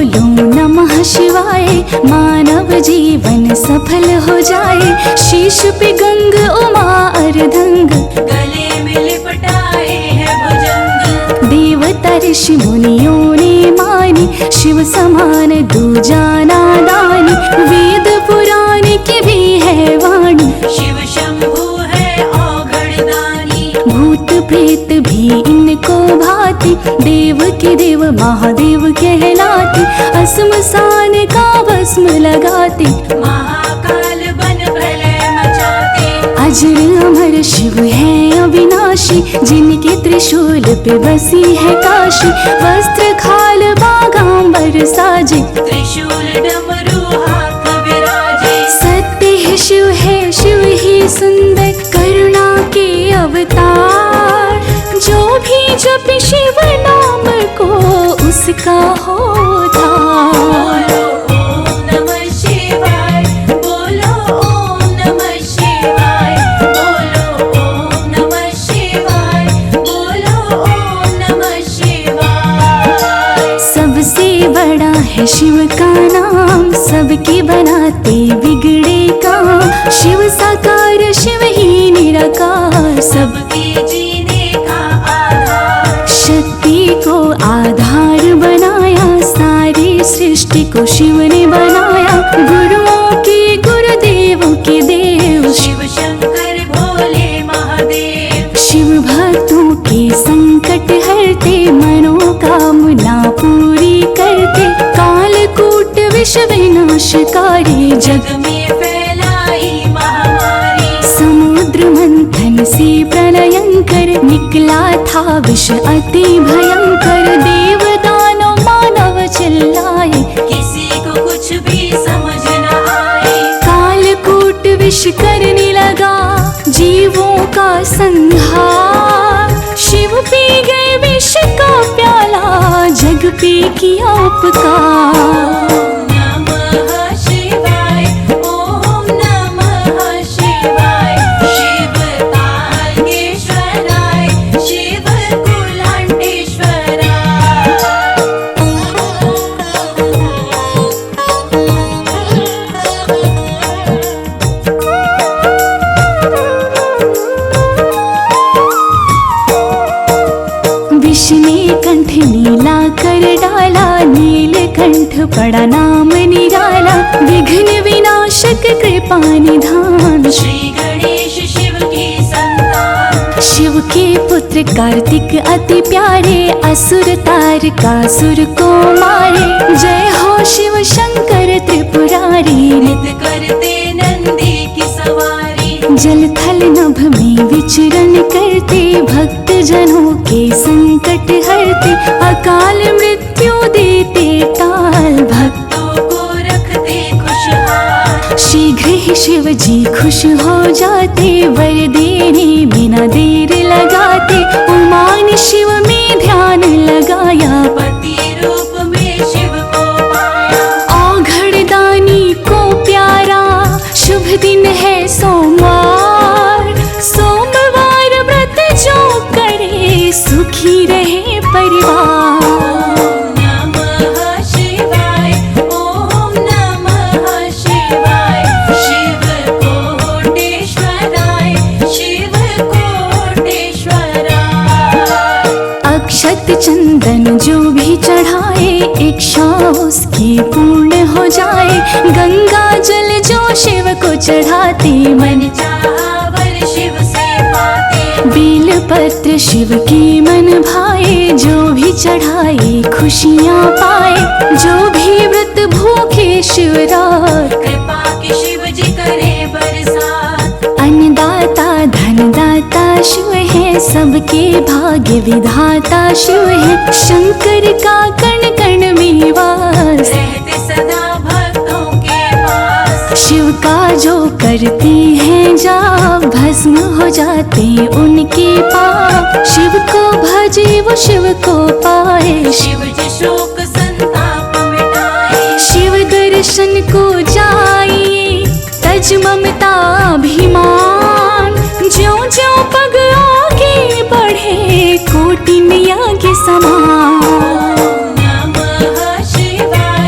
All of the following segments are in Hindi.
बोलो नमः शिवाय, मानव जीवन सफल हो जाए। शीश पे गंग उमा अर्धंग, गले में लिपटाए है भुजंग। देवता ऋषि मुनियों ने मानी, शिव समान दूजा नादानी। वेद पुराण की भी है वाणी, शिव शंभु है औघड़दानी। भूत प्रेत भी इनको भाती, देव के देव महादेव कहलाते। असमसान का भस्म लगाते, महाकाल बन प्रलय मचाते। अजर अमर शिव है अविनाशी, जिनके त्रिशूल पे बसी है काशी। वस्त्र खाल बागांबर साजे, त्रिशूल डमरू हाथ विराजे। सत्य है शिव ही सुंदर, करुणा के अवतार। जो भी जप शिव नाम को उसका होता। बोलो ओम नमः शिवाय, बोलो ओम नमः शिवाय, बोलो ओम नमः शिवाय, बोलो ओम नमः शिवाय। सबसे बड़ा है शिव का नाम, सबके बनाते बिगड़े काम। शिव साकार शिव ही निराकार, सब सबके जीने का आधार। शक्ति को आधार बनाया, सारी सृष्टि को शिव ने बनाया। गुरुओं के गुरुदेवों के देव, शिव शंकर भोले महादेव। शिव भक्तों के संकट हरते, मनोकामना पूरी करते। कालकूट विष विनाशकारी, जग जग में फैलाई महामारी। समुद्र मंथन से प्रलयंकर, निकला था विष अति भयंकर। देव दानव मानव चिल्लाए, किसी को कुछ भी समझ न आए। कालकूट विष करने लगा जीवों का संहार। शिव पी गए विष का प्याला, जग पे किया उपकार। ओम नमः शिवाय, ओम नमः शिवाय। शिव तारकेश्वराय, शिव कुलांटेश्वराय। विष ने कंठ नीला कर डाला, नीलकंठ पड़ा नाम निराला। विघ्न विनाशक कृपा निधान, श्री गणेश शिव की संतान। शिव के पुत्र कार्तिक अति प्यारे, असुर तारकासुर को मारे। जय हो शिव शंकर त्रिपुरारी, नित करते नंदी की सवारी। जल थल नभ में विचरण करते, भक्त जनों के संकट हरते। अकाल मृत्यु देते टाल, भक्तों को रखते खुशहाल। शीघ्र ही शिव जी खुश हो जाते, वर देने बिना देर लगाते। उमा ने शिव में ध्यान लगाया, पति रूप में शिव को पाया। औघड़दानी को प्यारा, शुभ दिन है सोमवार। सोमवार व्रत जो करे, सुखी रहे परिवार। ओम नमः शिवाय, ओम नमः शिवाय। शिव कोटेश्वराय, शिव कोटेश्वराय। अक्षत चंदन जो भी चढ़ाए, इच्छा उसकी पूर्ण हो जाए। गंगा जल जो शिव को चढ़ाते, मन चाहा वर शिव से पाते। बेल पत्र शिव की मन भाए, जो भी चढ़ाए खुशियाँ पाए। जो भी व्रत भूखे शिवरात, कृपा की शिव जी करे बरसात। अन्नदाता धनदाता शिव है, सबके भाग्य विधाता शिव है। शंकर का कण कण में वास, रहते सदा भक्तों के पास। शिव का जो करते हैं जाप, भस्म हो जाते उनके पाप। शिव को भजे वो शिव को पाए, शिव जी शोक संताप मिटाए। शिव दर्शन को जाइए, तज ममता अभिमान। ज्यों ज्यों पग आगे बढ़े, कोटि नया के समान। ओम नमः शिवाय,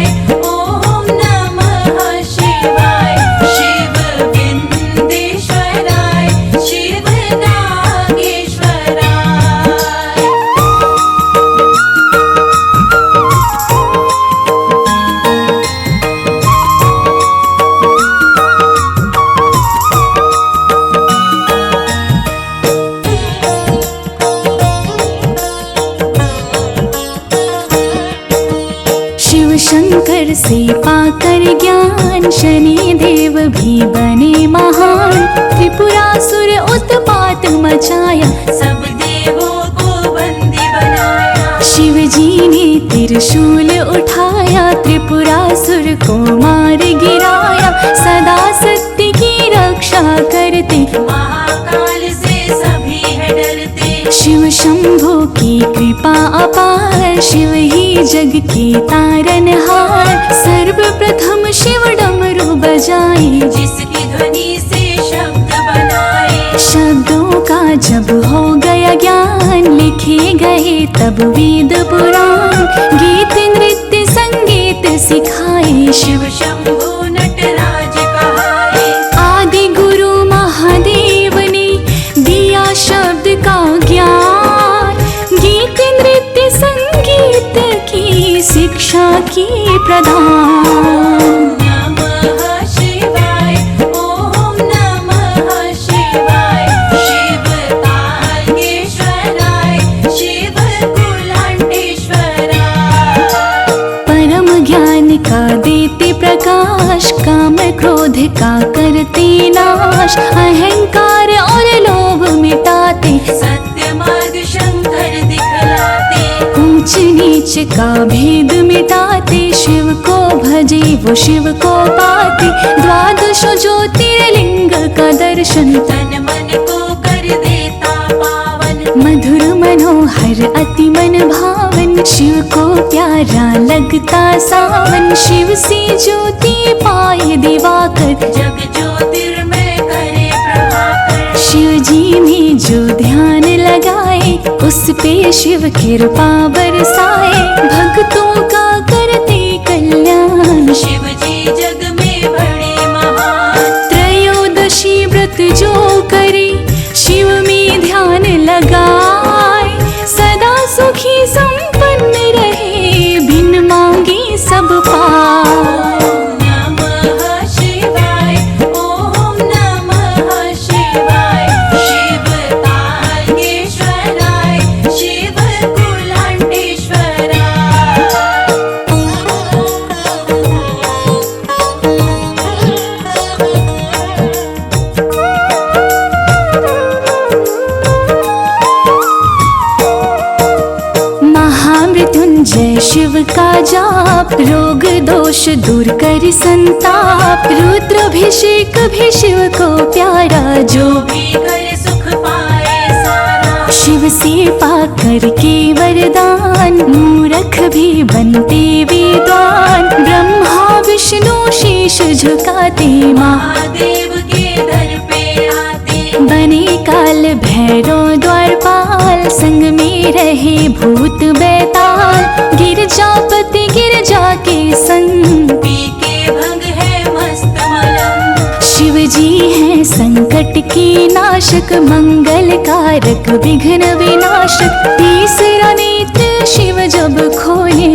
शंकर से पाकर ज्ञान शनि देव भी बने महान। त्रिपुरासुर उत्पात मचाया, सब देवों को बंदी बनाया। शिव जी ने त्रिशूल उठाया, त्रिपुरासुर को मार गिराया। सदा सत्य की रक्षा करते, महाकाल से सभी है डरते। शिव शंभो की कृपा अपार, शिव ही जग के तारनहार। सर्वप्रथम शिव डमरू बजाए, जिसकी ध्वनि से शब्द बनाए। शब्दों का जब हो गया ज्ञान, लिखे गए तब वेद पुराण। गीत नृत्य संगीत सिखाए, शिव शंभु नटराज कहाए। आदि गुरु महादेव ने दिया शब्द का ज्ञान। गीत नृत्य संगीत की शिक्षा की प्रदान। नमः शिवाय, ओम नमः शिवाय। शिव तारकेश्वराय, शिव कुलांटेश्वराय। परम ज्ञान का देते प्रकाश, काम क्रोध का करते नाश। अहंकार और लोभ मिटाते, सत्य मार्ग शंकर दिखलाते। ऊंच नीच का भेद मिटाते। शिव को भजे वो शिव को पाते, द्वादश ज्योतिर्लिंग का दर्शन। तन मन को कर देता पावन। मधुर मनोहर अति मन भावन, शिव को प्यारा लगता सावन। शिव से ज्योति पाए दिवाकर, जग ज्योतिर्मय करे प्रभाकर। शिव जी में जो ध्यान लगाए, उस पे शिव कृपा बरसाए। भक्तों का करते कल्याण, शिव जी जग में बड़े महान। त्रयोदशी व्रत जो करे, शिव में ध्यान लगाए। सदा सुखी संपन्न रहे, बिन मांगे सब पाए। नमः शिवाय, ओम नमः शिवाय। शिव तारकेश्वराय, शिव कुलांटेश्वराय। महामृत्युंजय शिव का जाप, रोग दोष दूर कर संताप। रुद्राभिषेक भी शिव को प्यारा, जो भी कर सुख पाए सारा। शिव से पाकर के वरदान। मूर्ख भी बनते विद्वान, ब्रह्मा विष्णु शीश झुकाते। महादेव के दर पे आते। बने काल भैरव द्वारपाल, संग में रहे भूत बैताल। गिरजापति गिरजा के संग, पी के भंग है मस्त मलंग। शिव जी हैं संकट के नाशक, मंगल कारक विघ्न विनाशक। तीसरा नेत्र शिव जब खोले,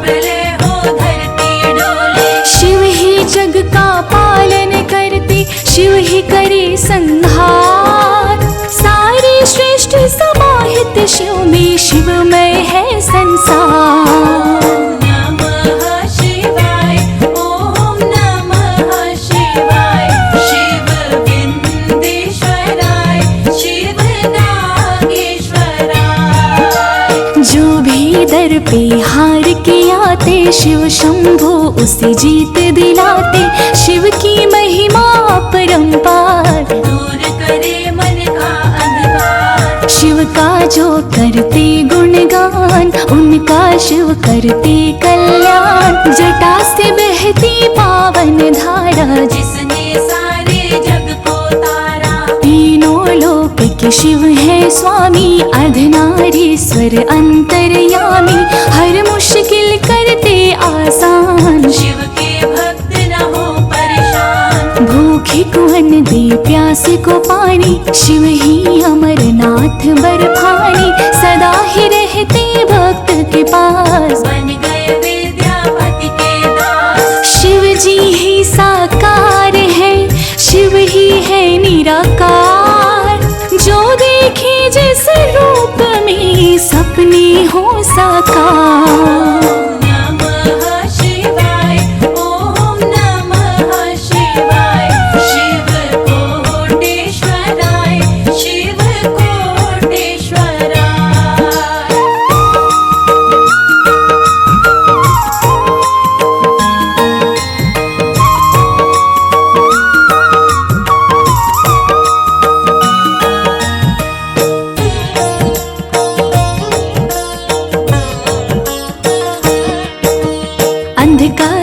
प्रलय हो धरती डोले। शिव ही जग का पालन करते, शिव ही करे संहार। सारे श्रेष्ठ समाहित शिव में, शिवमय है संसार। नमः शिवाय, ओम नमः शिवाय। शिव विंदेश्वराय, शिव नागेश्वराय। जो भी दर पे हार के आते, शिव शंभो उसे जीत दिलाते। शिव की महिमा परंपार, दूर करे मन का अंधकार। शिव का जो करते गुणगान, उनका शिव करते कल्याण। जटा से बहती पावन धारा, जिसने सारे जग को तारा। तीनों लोक के शिव है स्वामी, अर्धनारीश्वर अंतर्यामी। हर मुश्किल करते आसान, शिव के भक्त न हो परेशान। भूखे को अन्न दे प्यासे को पानी, शिव ही अमरनाथ बर्फानी। सदा ही रहते भक्त के पास, बन गए विद्यापति के दास। शिव जी ही साकार है, शिव ही है निराकार। जो देखे जिस रूप में, सपने हो साकार। नमः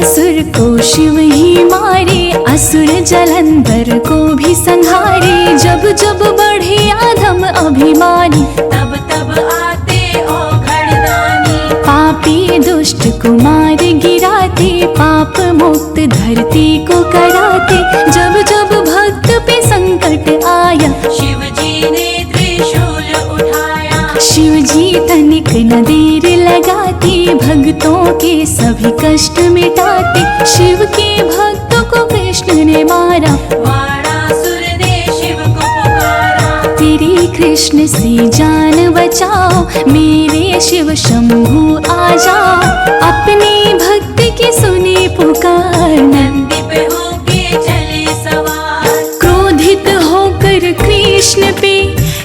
असुर को शिव ही मारे, असुर जलंधर को भी संहारे। जब जब बढ़े अधम अभिमानी, तब तब आते औघड़दानी। पापी दुष्ट को मार गिराते, पाप मुक्त धरती को कराते। जब जब भक्त पे संकट आया, शिव जी ने त्रिशूल उठाया। शिव जी तनिक न देर लगाते, भक्तों के सभी कष्ट मिटाते। शिव के भक्तों को कृष्ण ने मारा, वाणासुर ने शिव को पुकारा। तेरे कृष्ण से जान बचाओ, मेरे शिव शंभु आ जाओ। अपने भक्त की सुनी पुकार, नंदी पे होके चले सवार। क्रोधित होकर कृष्ण पे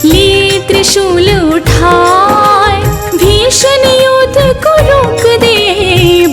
लिए त्रिशूल उठाए। भीषण युद्ध को रोक दे,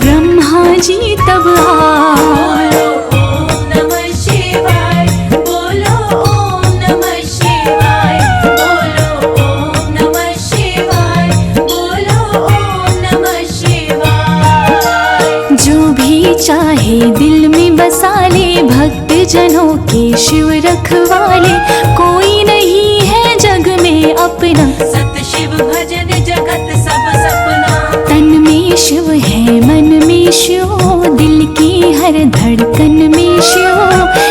ब्रह्मा जी तब आए। बोलो ओम नमः शिवाय, बोलो ओम नमः शिवाय, बोलो ओम नमः शिवाय, बोलो ओम नमः शिवाय। जो भी चाहे दिल में बसा ले, भक्त जनों के शिव रखवाले। कोई नहीं है जग में अपना, सत शिव भजन जगत सब सपना। तन में शिव है मन में शिव, दिल की हर धड़कन में शिव।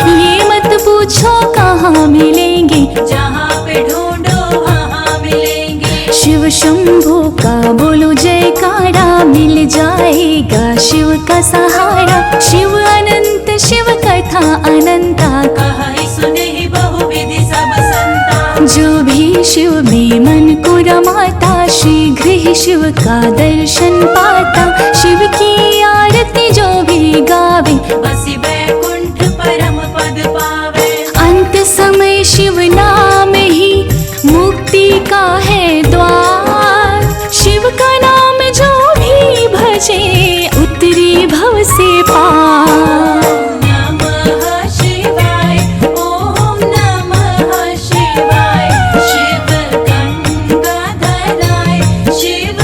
ये मत पूछो कहाँ मिलेंगे, जहाँ पे ढूंढो वहाँ मिलेंगे। शिव शंभू का बोलो जयकारा, मिल जाएगा शिव का सहारा। शिव अनंत शिव कथा अनंता, कहीं सुने ही बहुविधि सब संता। जो भी शिव में मन को रमाता, शीघ्र ही शिव का दर्शन पाता। शिव की आरती जो भी गावे, बसी वैकुंठ परम पद पावे। अंत समय शिव नाम ही मुक्ति का है द्वार। शिव का नाम जो भी भजे, उतरे भव से पार। नमः शिवाय, ओम नमः शिवाय। शिव गंगाधराय, शिव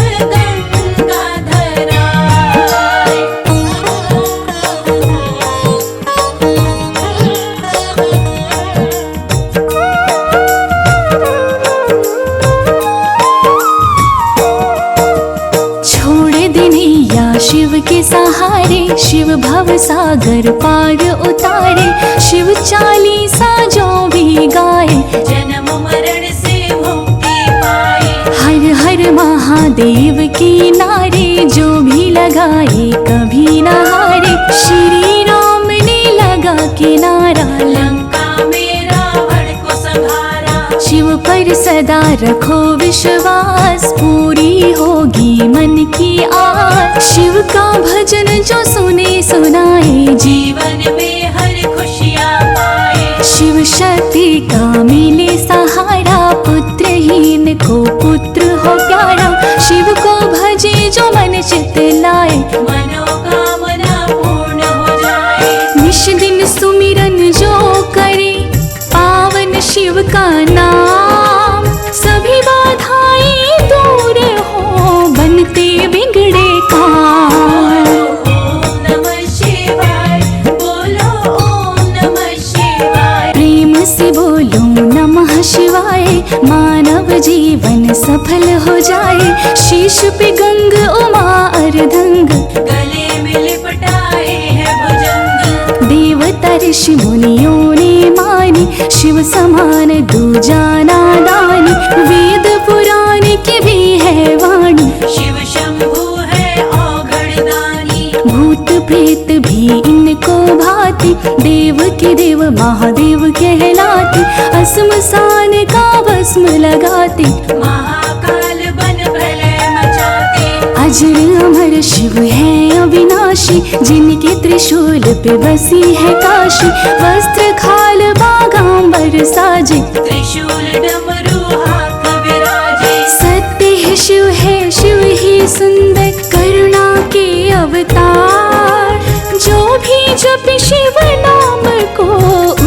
शिव के सहारे, शिव भव सागर पार उतारे। शिव चालीसा जो भी गाए, जन्म मरण से मुक्ति पाए। हर हर महादेव के नारे जो भी लगाए कभी न हारे। श्री राम ने लगा के नारा, लंका में रावण को संहारा। शिव पर सदा रखो विश्वास, पूरी होगी मन की आस। शिव का भजन जो सुने सुनाए, जीवन में हर खुशियाँ पाए। शिव शक्ति का मिले सहारा, पुत्रहीन को पुत्र हो प्यारा। शिव को भजे जो मन चित लाए, मनोकामना पूर्ण हो जाए। निश दिन सुमिरन जो करे, पावन शिव का नाम। सभी बाधाएं दूर हो, बनते बिगड़े काम। ओम नमः शिवाय, बोलो ओम नमः शिवाय। प्रेम से बोलो नमः शिवाय, मानव जीवन सफल हो जाए। शीश पे गंग उमा अर्धंग, गले में लिपटाए है भुजंग। देवता ऋषि मुनियों ने मानी, शिव समान दूजा नादानी। वेद पुराण की भी है वाणी, शिव शंभु है औघड़दानी। भूत प्रेत भी इनको भाती, देव के देव महादेव कहलाते। असमसान का भस्म लगाते, महाकाल बन प्रलय मचाते। अजर अमर शिव है अविनाशी, जिनके त्रिशूल पे बसी है काशी। वस्त्र खाल बागांबर साजे, त्रिशूल डमरू हाथ विराजे। सत्य है शिव ही सुंदर, करुणा के अवतार। जो भी जप शिव नाम को,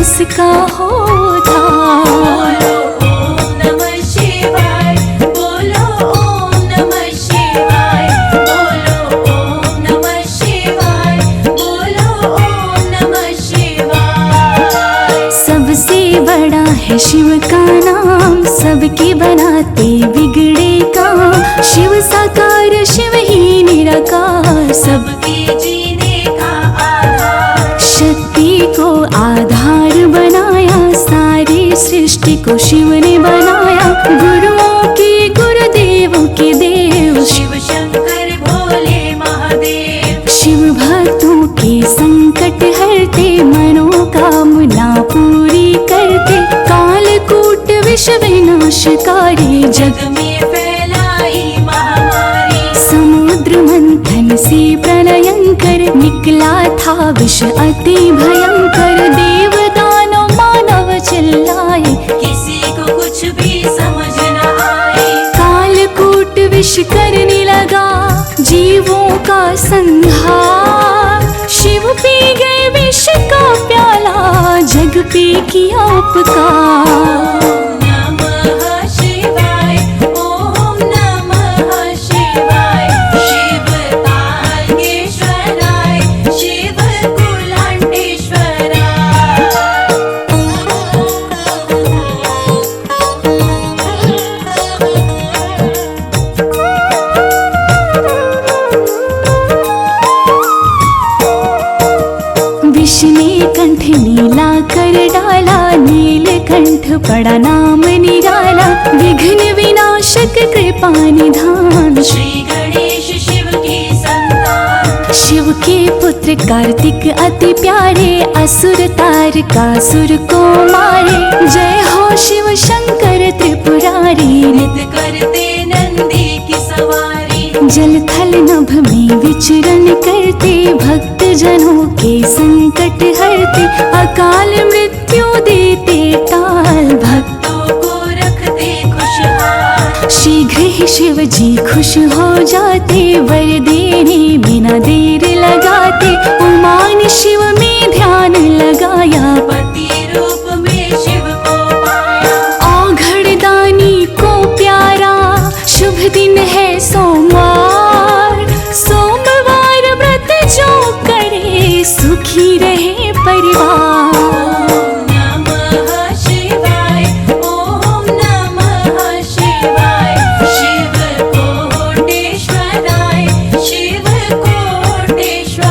उसका होता। बोलो ओम नमः शिवाय, बोलो ओम नमः शिवाय, बोलो ओम नमः शिवाय, बोलो पर शिव ही निराकार, सबके जीने का आधार। शक्ति को आधार बनाया, सारी सृष्टि को शिव ने बनाया। गुरुओं के गुरुदेवों के देव, शिव शंकर भोले महादेव। शिव भक्तों के संकट हरते, मनोकामना पूरी करते। कालकूट विष विनाशकारी, जग में फैलाई महामारी। समुद्र मंथन से प्रलयंकर, निकला था विष अति भयंकर। देव दानव मानव चिल्लाए, किसी को कुछ भी समझ न आए। कालकूट विष करने लगा, जीवों का संहार। शिव पी गए विष का प्याला, जग पे किया उपकार। नमः शिवाय, ओम नमः शिवाय। शिव तारकेश्वराय, शिव विष ने कंठ नीला कर डाला, नीलकंठ पड़ा नाम निराला। विघ्न विनाशक कृपा निधान, श्री गणेश शिव की संतान। शिव के पुत्र कार्तिक अति प्यारे, असुर तारकासुर को मारे। जय हो शिव शंकर त्रिपुरारी, नित करते नंदी की सवारी। जल थल नभ में विचरण करते, भक्त जनों के संकट हरते। अकाल मृत्यु देते टाल, भक्तों को रखते खुशहाल। शीघ्र ही शिव जी खुश हो जाते, वर देने बिना देर लगाते। उमा ने शिव में ध्यान लगाया, पति रूप में शिव को पाया। औघड़ दानी को प्यारा, शुभ दिन है सोमवार। सोमवार व्रत जो करे, सुखी रहे परिवार। ओम नमः शिवाय, ओम नमः शिवाय। शिव कोटेश्वराय, शिव कोटेश्वराय।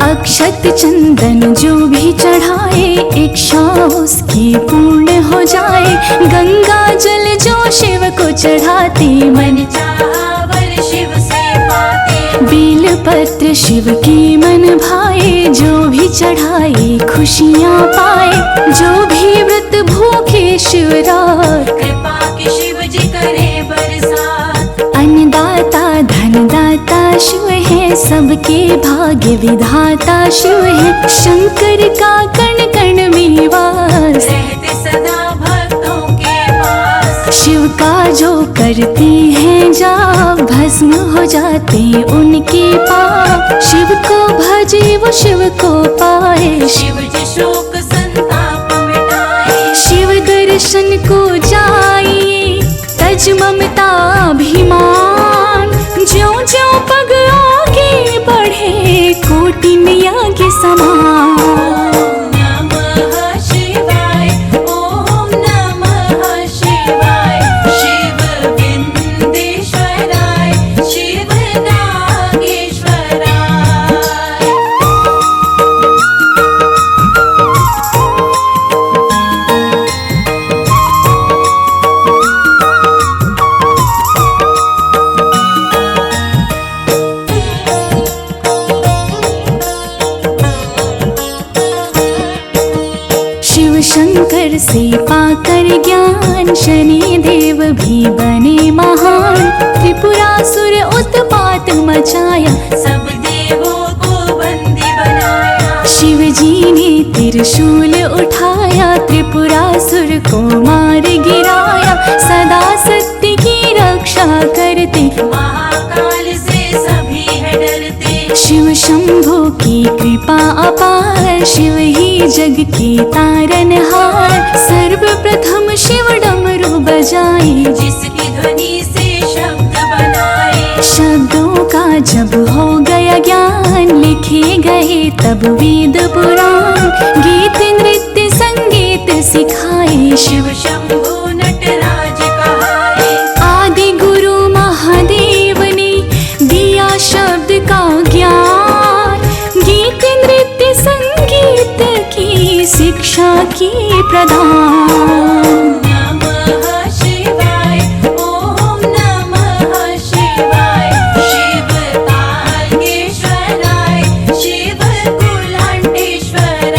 अक्षत चंदन जो भी चढ़ाए, इच्छा उसकी पूर्ण हो जाए। गंगा जल जो शिव को चढ़ाते, मन चाहा वर शिव से पाते। बेल पत्र शिव की मन भाए, जो भी चढ़ाए खुशियाँ पाए। जो भी व्रत भूखे शिवरात, कृपा की शिव जी करे बरसात। अन्नदाता धनदाता शिव है, सबके भाग्य विधाता शिव है। शंकर का कण कण में वास, रहते सदा भक्तों के पास। शिव का जो करते हैं जाप, भस्म हो जाते उनके पाप। शिव को भजे वो शिव को पाए, शिव जी शोक संताप मिटाए। शिव दर्शन को जाइए, तज ममता अभिमान। ज्यों ज्यों पग आगे बढ़े, कोटि नया के समान। ओम नमः शिवाय, ओम नमः शिवाय। शिव विंदेश्वराय, शिव नागेश्वराय। शिव शंकर से पाकर ज्ञान, शनि देव भी बने महान। त्रिपुरासुर उत्पात मचाया, सब देवों को बंदी बनाया। शिव जी ने त्रिशूल उठाया, त्रिपुरासुर को मार गिराया। सदा सत्य की रक्षा करते, महाकाल से सभी है डरते। शिव शंभु की कृपा अपार, शिव ही जग के तारनहार। सर्वप्रथम शिव डमरू बजाए, जिसकी ध्वनि से शब्द बनाए। शब्दों का जब हो गया ज्ञान, लिखे गए तब वेद पुराण। गीत नृत्य संगीत सिखाए, शिव शिव शंभु नटराज कहाए। आदि गुरु महादेव रक्षा की प्रदान। नमः शिवाय, ओम नमः शिवाय, शिव तारकेश्वराय, शिव कुलांटेश्वराय।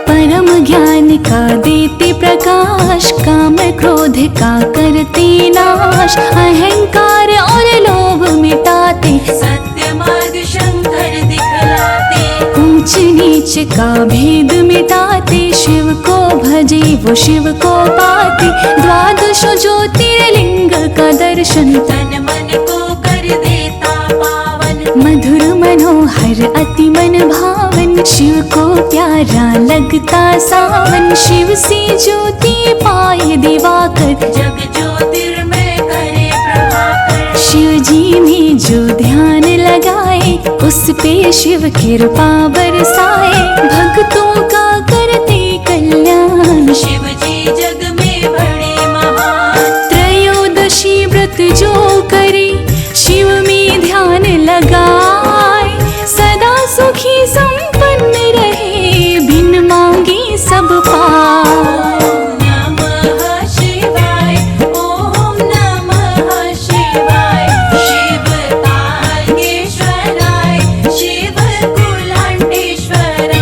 परम ज्ञान का देते प्रकाश, काम क्रोध का करते नाश, अहंकार और लोभ मिटाते, सत्य मार्ग शंकर दिखलाते, ऊंच नीच का भेद मिटाते, शिव को भजे वो शिव को पाते, द्वादश ज्योतिर्लिंग का दर्शन, तन मन को कर देता पावन। मधुर मनोहर अति मन भावन, शिव को प्यारा लगता सावन, शिव से ज्योति पाए दिवाकर, जग ज्योतिर्मय करे प्रभाकर। शिव जी में जो ध्यान लगाए, उस पे शिव कृपा बरसाए, भक्तों का करते कल्याण। शिव जी जग में बड़े महान, त्रयोदशी व्रत जो करे, शिव में ध्यान लगाए, सदा सुखी संपन्न रहे, बिन मांगे सब पाए। नमः शिवाय, ओम नमः शिवाय, शिव तारकेश्वराय, शिव कुलांटेश्वराय।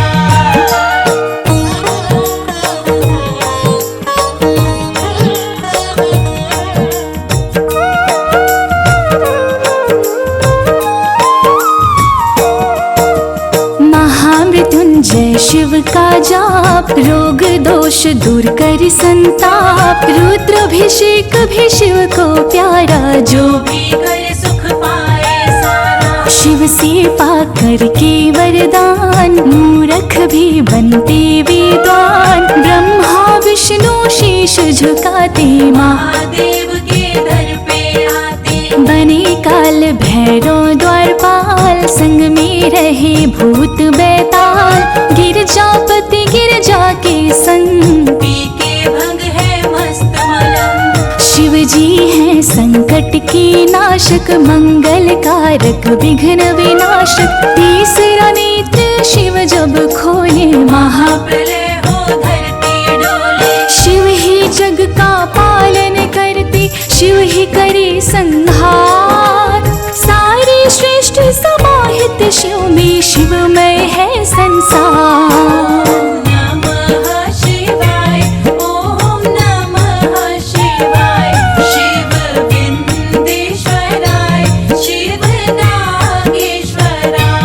महामृत्युंजय शिव का जाप, रोग दोष दूर कर संताप, रुद्राभिषेक भी शिव को प्यारा, जो भी करे सुख पाए सारा। शिव से पाकर के वरदान, मूर्ख भी बनते विद्वान, ब्रह्मा विष्णु शीश झुकाते, महादेव के दर पे आते, बने काल भैरव द्वारपाल, संग में रहे भूत बैताल, गिरजापति गिरजा के संग, पी के भंग है मस्त मलंग। शिव जी हैं संकट के नाशक, मंगल कारक विघ्न विनाशक, तीसरा नेत्र शिव जब खोले, महाप्रलय हो धरती डोले, शिव ही जग का पालन करते, शिव ही करे संहार, सारे श्रेष्ठ समाहित शिव में, शिवमय है संसार। नमः शिवाय, ओम नमः शिवाय, शिव विंदेश्वराय, शिव नागेश्वराय।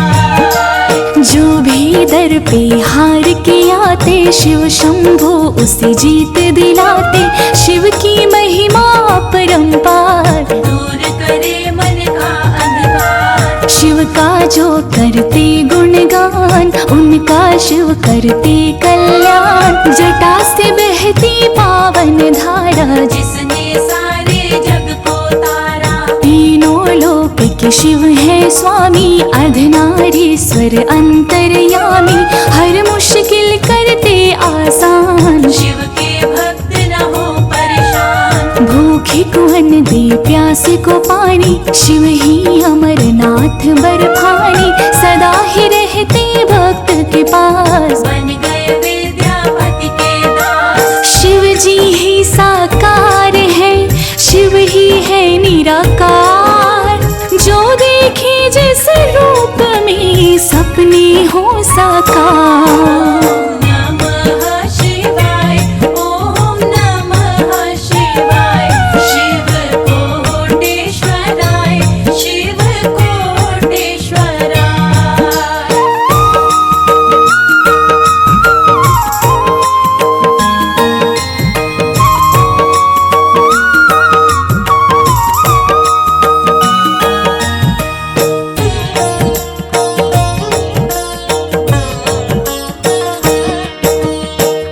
जो भी दर पे हार के आते, शिव शंभु उसे जीत दिलाते, शिव की महिमा परंपार, दूर करे मन का अंधकार। शिव का जो करते गुणगान, उनका शिव करते कल्याण, जटा से बहती पावन धारा, जिसने सारे जग को तारा। तीनों लोक के शिव है स्वामी, अर्धनारीश्वर अंतर्यामी, हर मुश्किल करते आसान, शिव के भक्त न हो परेशान। भूखे को अन्न दे प्यासे को पानी, शिव ही अमरनाथ बर्फानी, सदा ही रहते भक्त के पास, बन गए विद्यापति के दास। शिव जी ही साकार है, शिव ही है निराकार, जो देखे जिस रूप में, सपने हो साकार। नमः शिवाय, ओम नमः शिवाय, शिव कोटेश्वराय, शिव कोटेश्वराय।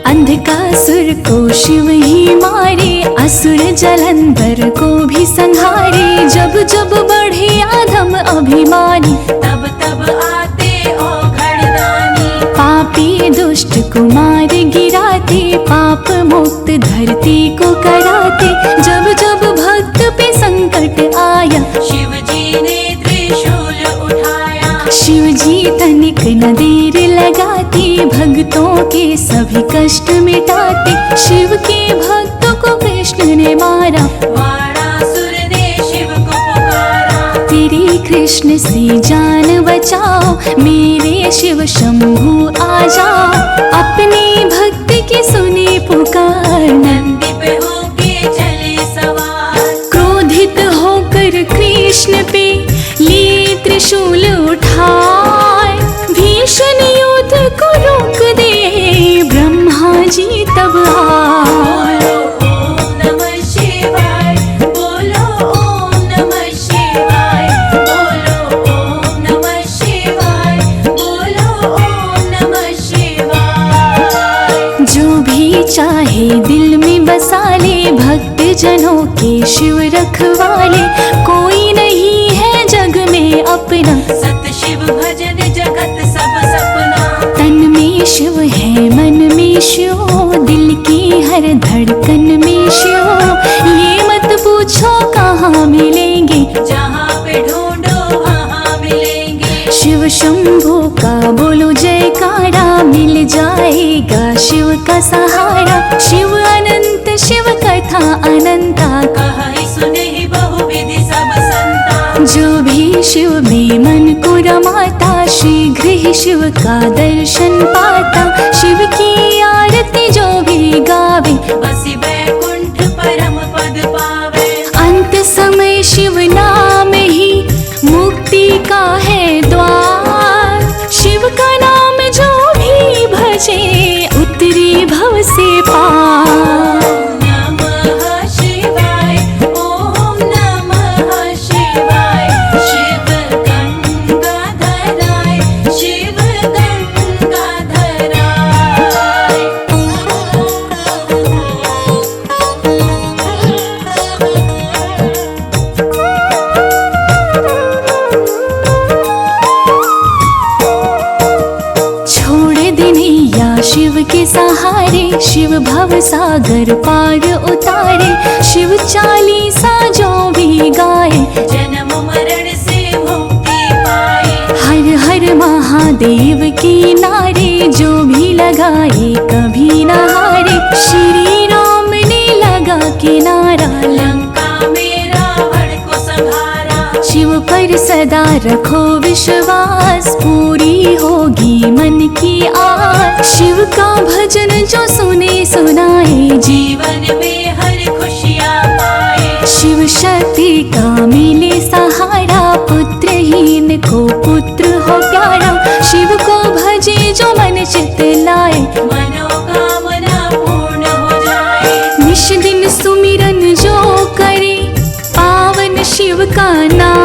अंधकासुर को शिव ही मारे, असुर जलंधर को भी संहारे, जब जब बढ़े अधम अभिमानी, तब तब आते औघड़दानी। पापी दुष्ट को मार गिराते, पाप मुक्त धरती को कराते, जब जब भक्त पे संकट आया, शिव जी ने त्रिशूल उठाया। शिव जी तनिक न देर लगाते, के भक्तों के सभी कष्ट मिटाते, शिव के भक्तों को कृष्ण ने मारा। वाणासुर ने शिव को पुकारा। तेरी कृष्ण से जान बचाओ, मेरे शिव शंभु आ जाओ। अपने भक्त की सुनी पुकार, नंदी पे होके चले सवार। क्रोधित होकर कृष्ण पे लिए त्रिशूल उठाए, भीषण युद्ध को रोक दे ब्रह्मा जी तब आए। बोलो ओम नमः शिवाय, बोलो ओम नमः शिवाय, बोलो ओम नमः शिवाय, बोलो ओम नमः शिवाय। जो भी चाहे दिल में बसा ले, भक्त जनों के शिव रखवाले। कोई नहीं है जग में अपना, सत शिव भजन जगत सब सपना। तन में शिव है मन में शिव, दिल की हर धड़कन में शिव। ये मत पूछो कहाँ मिलेंगे, जहाँ पे ढूंढो वहाँ मिलेंगे। शिव शंभु का बोलो जयकारा, मिल जाएगा शिव का सहारा। शिव अनंत शिव कथा अनंता, कहा ही सुने ही बहुविधि सब संता। जो भी शिव में मन को रमाता, शीघ्र ही शिव का दर्शन पाता। शिव की आरती जो भी गावे, बसी बैकुंठ परम पद पावे। अंत समय शिव नाम ही मुक्ति का है द्वार। शिव का नाम जो भी भजे, उतरी भव से पार। ओम नमः शिवाय, ओम नमः शिवाय। शिव गंगाधराय, शिव छोड़ दिनैया शिव के सहारे, शिव भव सागर पार उतारे। शिव चालीसा जो भी गाए, जन्म मरण से मुक्ति पाए। हर हर महादेव के नारे जो भी लगाए कभी न हारे। श्री राम ने लगा के नारा, लंका में रावण को संहारा। शिव पर सदा रखो विश्वास, पूरी होगी मन की आस। शिव का भजन जो सुने सुनाए, जीवन में हर खुशियाँ पाए। शिव शक्ति का मिले सहारा, पुत्रहीन को पुत्र हो प्यारा। शिव को भजे जो मन चित लाए, मनोकामना पूर्ण हो जाए। निश दिन सुमिरन जो करे, पावन शिव का नाम